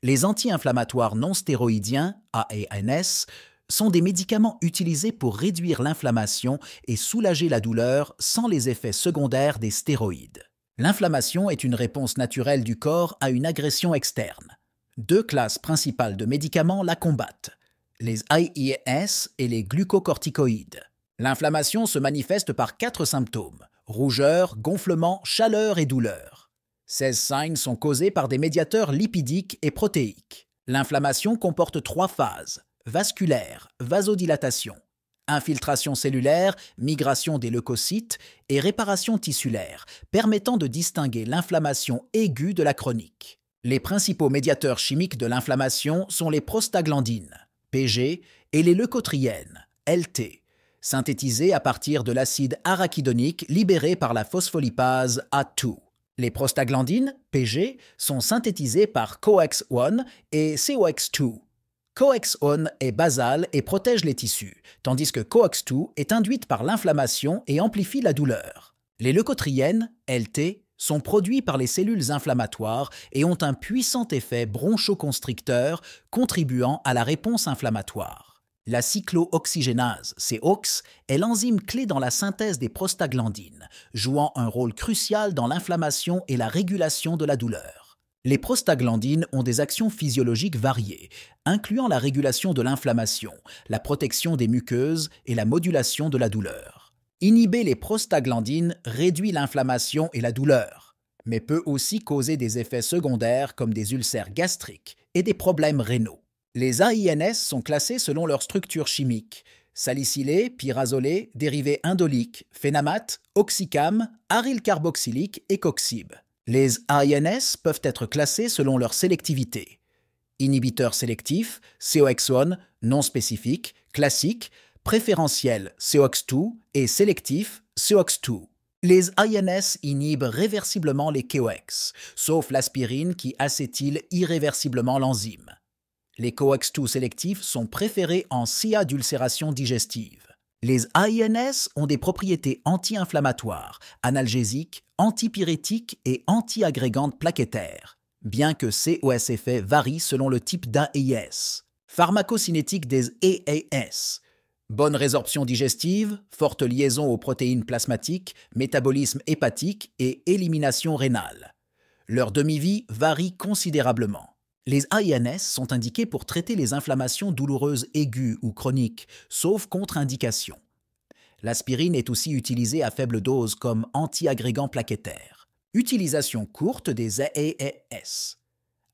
Les anti-inflammatoires non stéroïdiens, AANS, sont des médicaments utilisés pour réduire l'inflammation et soulager la douleur sans les effets secondaires des stéroïdes. L'inflammation est une réponse naturelle du corps à une agression externe. Deux classes principales de médicaments la combattent, les IES et les glucocorticoïdes. L'inflammation se manifeste par 4 symptômes: rougeur, gonflement, chaleur et douleur. Ces signes sont causés par des médiateurs lipidiques et protéiques. L'inflammation comporte 3 phases: vasculaire, vasodilatation, infiltration cellulaire, migration des leucocytes et réparation tissulaire, permettant de distinguer l'inflammation aiguë de la chronique. Les principaux médiateurs chimiques de l'inflammation sont les prostaglandines, PG, et les leucotriènes, LT, synthétisées à partir de l'acide arachidonique libéré par la phospholipase A2. Les prostaglandines, PG, sont synthétisées par COX-1 et COX-2. COX-1 est basale et protège les tissus, tandis que COX-2 est induite par l'inflammation et amplifie la douleur. Les leucotriènes, LT, sont produits par les cellules inflammatoires et ont un puissant effet bronchoconstricteur contribuant à la réponse inflammatoire. La cyclooxygénase, COX, est l'enzyme clé dans la synthèse des prostaglandines, jouant un rôle crucial dans l'inflammation et la régulation de la douleur. Les prostaglandines ont des actions physiologiques variées, incluant la régulation de l'inflammation, la protection des muqueuses et la modulation de la douleur. Inhiber les prostaglandines réduit l'inflammation et la douleur, mais peut aussi causer des effets secondaires comme des ulcères gastriques et des problèmes rénaux. Les AINS sont classés selon leur structure chimique: salicylé, pyrazolé, dérivés indoliques, phénamate, oxycam, aryl carboxylique et coxib. Les AINS peuvent être classés selon leur sélectivité: inhibiteur sélectif, COX-1, non spécifique, classique, préférentiel, COX-2 et sélectif, COX-2. Les AINS inhibent réversiblement les COX, sauf l'aspirine qui acétyle irréversiblement l'enzyme. Les COX-2 sélectifs sont préférés en cas d'ulcération digestive. Les AINS ont des propriétés anti-inflammatoires, analgésiques, antipyrétiques et anti-agrégantes plaquettaires, bien que ces effets varient selon le type d'AIS. Pharmacocinétique des AAS. Bonne résorption digestive, forte liaison aux protéines plasmatiques, métabolisme hépatique et élimination rénale. Leur demi-vie varie considérablement. Les AINS sont indiqués pour traiter les inflammations douloureuses aiguës ou chroniques, sauf contre-indication. L'aspirine est aussi utilisée à faible dose comme anti-agrégant plaquettaire. Utilisation courte des AAS.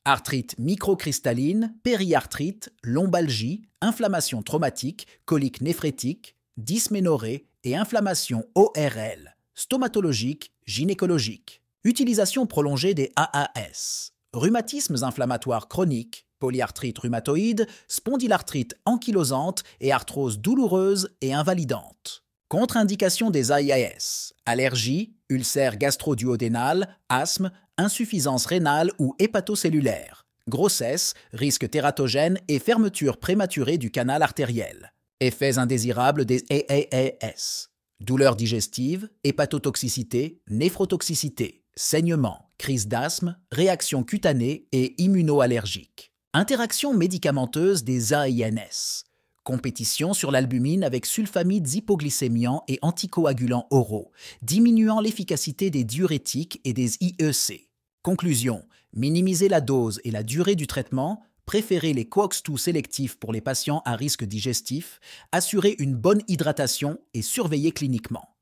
Arthrite microcristalline, périarthrite, lombalgie, inflammation traumatique, colique néphrétique, dysménorrhée et inflammation ORL, stomatologique, gynécologique. Utilisation prolongée des AAS. Rhumatismes inflammatoires chroniques, polyarthrite rhumatoïde, spondylarthrite ankylosante et arthrose douloureuse et invalidante. Contre-indication des AIS: allergie, ulcère gastro-duodénal, asthme, insuffisance rénale ou hépatocellulaire, grossesse, risque tératogène et fermeture prématurée du canal artériel. Effets indésirables des AAS: douleur digestive, hépatotoxicité, néphrotoxicité, saignement, crise d'asthme, réaction cutanée et immunoallergique. Interaction médicamenteuse des AINS. Compétition sur l'albumine avec sulfamides hypoglycémiants et anticoagulants oraux, diminuant l'efficacité des diurétiques et des IEC. Conclusion: minimiser la dose et la durée du traitement, préférer les COX-2 sélectifs pour les patients à risque digestif, assurer une bonne hydratation et surveiller cliniquement.